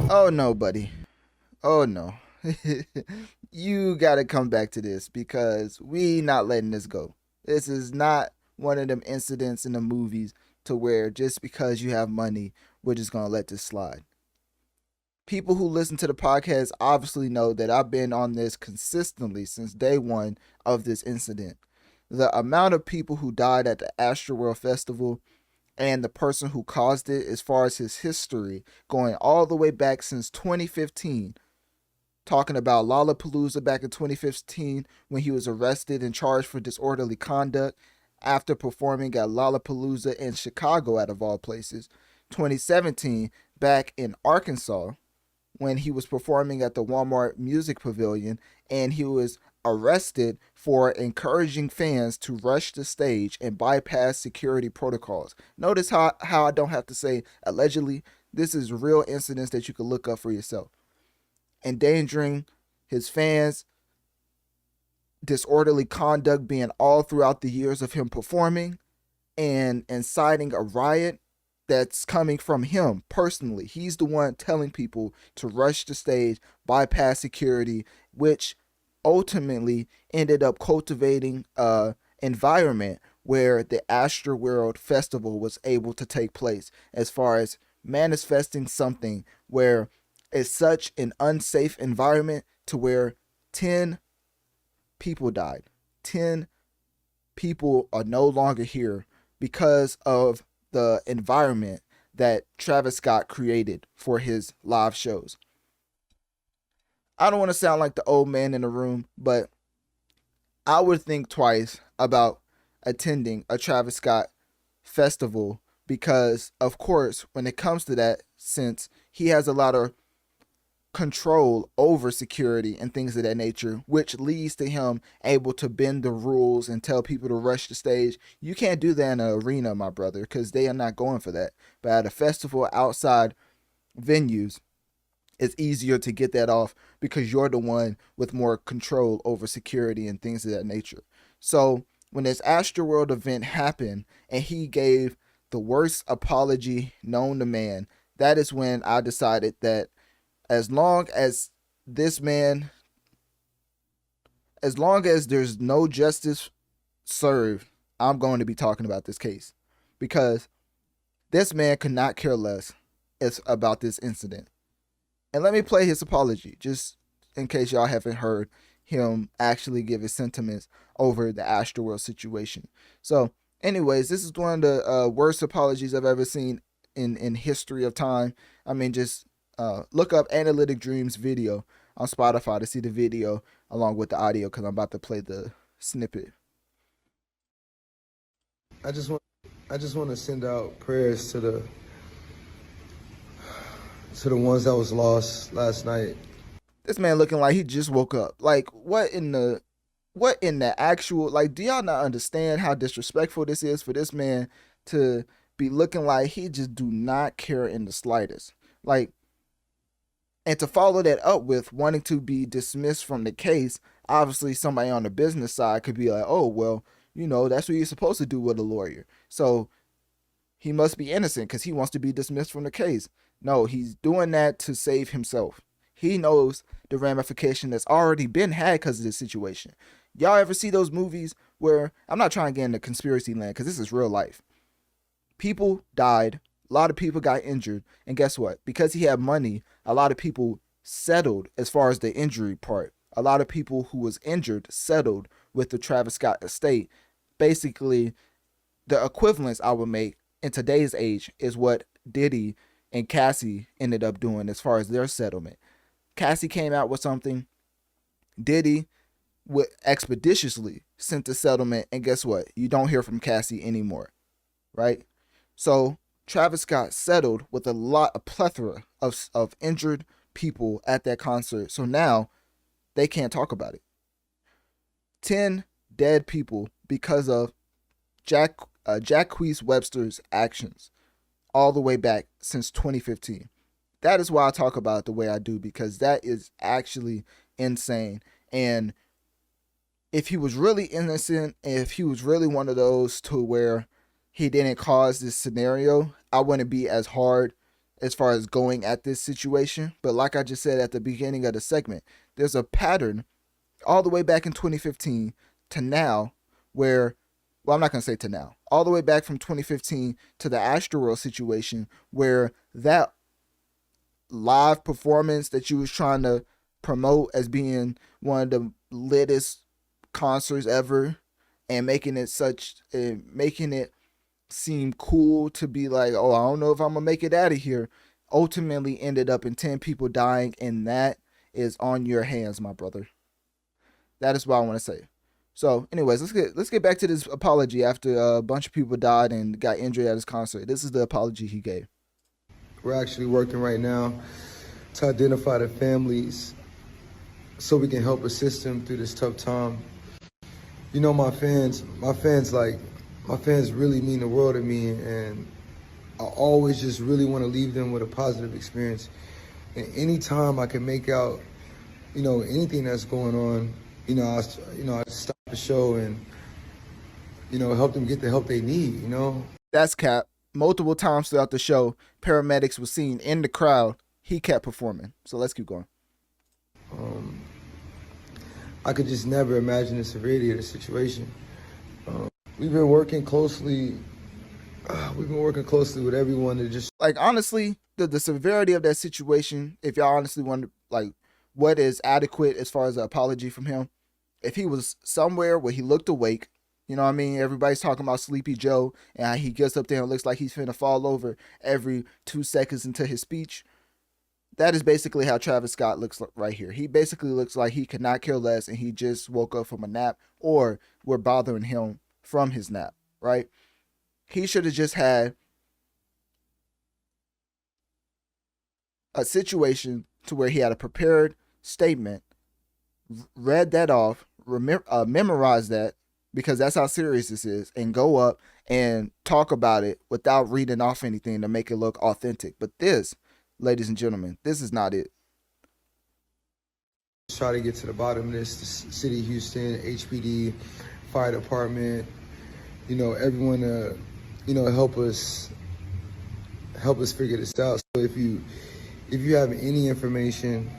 Oh no, buddy. Oh no. You gotta come back to this because we not letting this go. This is not one of them incidents in the movies to where just because you have money, we're just gonna let this slide. People who listen to the podcast obviously know that I've been on this consistently since day one of this incident. The amount of people who died at the Astroworld Festival and the person who caused it, as far as his history, going all the way back since 2015, talking about Lollapalooza back in 2015 when he was arrested and charged for disorderly conduct after performing at Lollapalooza in Chicago, out of all places. 2017, back in Arkansas, when he was performing at the Walmart Music Pavilion and he was arrested for encouraging fans to rush the stage and bypass security protocols. Notice how I don't have to say allegedly. This is real incidents that you can look up for yourself. Endangering his fans, disorderly conduct being all throughout the years of him performing, and inciting a riot that's coming from him personally. He's the one telling people to rush the stage, bypass security, which ultimately ended up cultivating a environment where the Astroworld Festival was able to take place, as far as manifesting something where it's such an unsafe environment to where 10 people died. 10 people are no longer here because of the environment that Travis Scott created for his live shows. I don't want to sound like the old man in the room, but I would think twice about attending a Travis Scott festival because, of course, when it comes to that, since he has a lot of control over security and things of that nature, which leads to him able to bend the rules and tell people to rush the stage. You can't do that in an arena, my brother, because they are not going for that. But at a festival outside venues, it's easier to get that off because you're the one with more control over security and things of that nature. So when this Astroworld event happened and he gave the worst apology known to man, that is when I decided that as long as this man, as long as there's no justice served, I'm going to be talking about this case because this man could not care less about this incident. And let me play his apology, just in case y'all haven't heard him actually give his sentiments over the Astroworld situation. So, anyways, this is one of the worst apologies I've ever seen in history of time. I mean, just look up Analytic Dreams video on Spotify to see the video along with the audio because I'm about to play the snippet. I just want I just want to send out prayers to the ones that was lost last night. This man looking like he just woke up. Like, what in the actual, like, do y'all not understand how disrespectful this is for this man to be looking like he just do not care in the slightest? Like, and to follow that up with wanting to be dismissed from the case, obviously somebody on the business side could be like, oh well, that's what you're supposed to do with a lawyer. So he must be innocent because he wants to be dismissed from the case. No, he's doing that to save himself. He knows the ramification that's already been had because of this situation. Y'all ever see those movies where, I'm not trying to get into conspiracy land because this is real life. People died, a lot of people got injured, and guess what? Because he had money, a lot of people settled as far as the injury part. A lot of people who was injured settled with the Travis Scott estate. Basically, the equivalence I would make in today's age is what Diddy and Cassie ended up doing as far as their settlement. Cassie came out with something. Diddy expeditiously sent the settlement, and guess what? You don't hear from Cassie anymore, right? So Travis Scott settled with a plethora of injured people at that concert. So now they can't talk about it. 10 dead people because of Jacquees Webster's actions all the way back since 2015. That is why I talk about it the way I do, because that is actually insane. And if he was really innocent, if he was really one of those to where he didn't cause this scenario, I wouldn't be as hard as far as going at this situation. But like I just said at the beginning of the segment, there's a pattern all the way back in 2015 to now where, well, I'm not going to say to now, all the way back from 2015 to the Astroworld situation where that live performance that you was trying to promote as being one of the littest concerts ever and making it seem cool to be like, oh, I don't know if I'm gonna make it out of here, ultimately ended up in 10 people dying, and that is on your hands, my brother. That is what I want to say. So, anyways, let's get back to this apology after a bunch of people died and got injured at his concert. This is the apology he gave. We're actually working right now to identify the families so we can help assist them through this tough time. You know, my fans really mean the world to me, and I always just really want to leave them with a positive experience. And anytime I can make out, anything that's going on, I stop the show and, help them get the help they need. That's Cap. Multiple times throughout the show, paramedics were seen in the crowd. He kept performing. So let's keep going. Um, I could just never imagine the severity of the situation. We've been working closely. We've been working closely with everyone to just Like, honestly, the severity of that situation, if y'all honestly wonder, like, what is adequate as far as an apology from him, if he was somewhere where he looked awake, you know what I mean? Everybody's talking about Sleepy Joe and how he gets up there and looks like he's finna fall over every 2 seconds into his speech. That is basically how Travis Scott looks right here. He basically looks like he could not care less and he just woke up from a nap, or we're bothering him from his nap, right? He should have just had a situation to where he had a prepared statement, read that off, memorize that, because that's how serious this is, and go up and talk about it without reading off anything to make it look authentic. But this, ladies and gentlemen, this is not it. try to get to the bottom of this. The city of Houston, HPD, fire department, everyone to, help us figure this out. So if you have any information,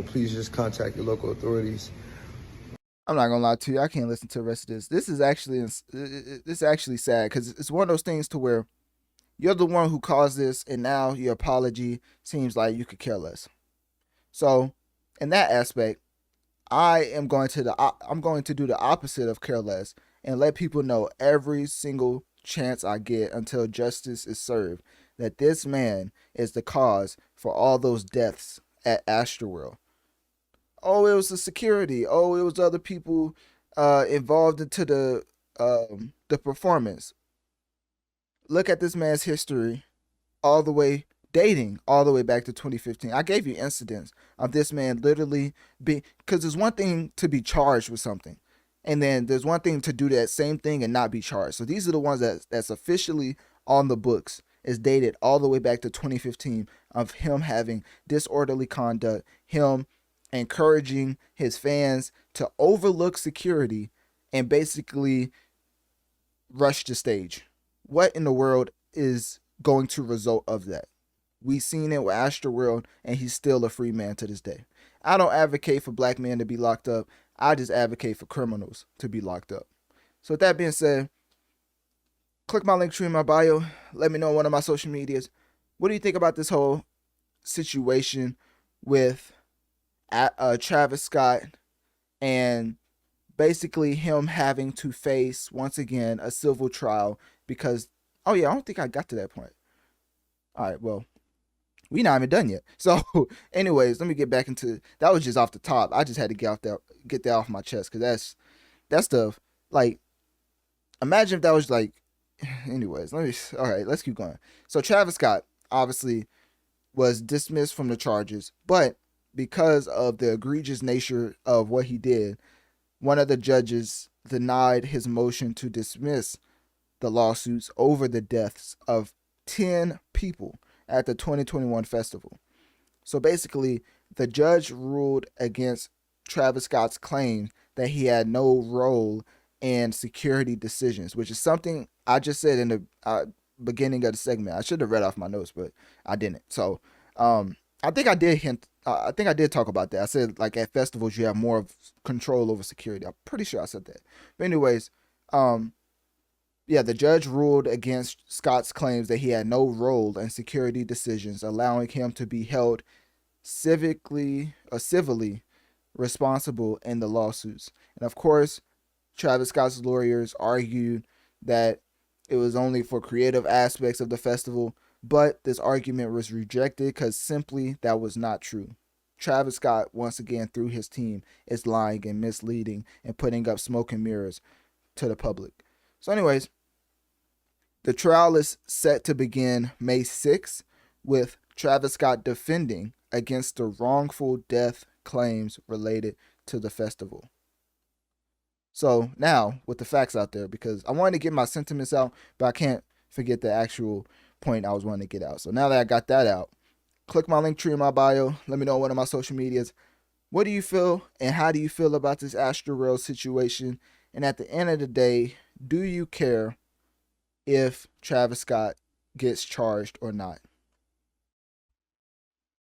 please just contact your local authorities. I'm not gonna lie to you. I can't listen to the rest of this. This is actually sad because it's one of those things to where you're the one who caused this, and now your apology seems like you could care less. So, in that aspect, I'm going to do the opposite of care less and let people know every single chance I get until justice is served that this man is the cause for all those deaths at Astroworld. Oh, it was the security. Oh, it was other people involved into the performance. Look at this man's history, all the way dating all the way back to 2015. I gave you incidents of this man literally being, because there's one thing to be charged with something, and then there's one thing to do that same thing and not be charged. So these are the ones that's officially on the books. Is dated all the way back to 2015 of him having disorderly conduct, him encouraging his fans to overlook security and basically rush the stage. What in the world is going to result of that? We seen it with Astroworld, and he's still a free man to this day. I don't advocate for black men to be locked up. I just advocate for criminals to be locked up. So with that being said, click my link tree in my bio. Let me know on one of my social medias. What do you think about this whole situation with Travis Scott and basically him having to face once again a civil trial because, oh yeah, I don't think I got to that point. All right, well, we not even done yet. So, anyways, let me get back into that. Was just off the top. I just had to get that off my chest because that's stuff. Like, imagine if that was like. Anyways, all right, let's keep going. So Travis Scott obviously was dismissed from the charges, but because of the egregious nature of what he did, one of the judges denied his motion to dismiss the lawsuits over the deaths of 10 people at the 2021 festival. So basically, the judge ruled against Travis Scott's claim that he had no role in security decisions, which is something I just said in the beginning of the segment. I should have read off my notes, but I didn't. So, I think I did hint. I think I did talk about that. I said like at festivals you have more of control over security. I'm pretty sure I said that. But anyways, um, yeah, the judge ruled against Scott's claims that he had no role in security decisions, allowing him to be held civilly responsible in the lawsuits. And of course, Travis Scott's lawyers argued that it was only for creative aspects of the festival, but this argument was rejected because simply that was not true. Travis Scott, once again through his team, is lying and misleading and putting up smoke and mirrors to the public. So, anyways, the trial is set to begin May 6th with Travis Scott defending against the wrongful death claims related to the festival. So now, with the facts out there, because I wanted to get my sentiments out, but I can't forget the actual point I was wanting to get out. So now that I got that out, click my link tree in my bio. Let me know on one of my social medias. What do you feel and how do you feel about this Astroworld situation? And at the end of the day, do you care if Travis Scott gets charged or not?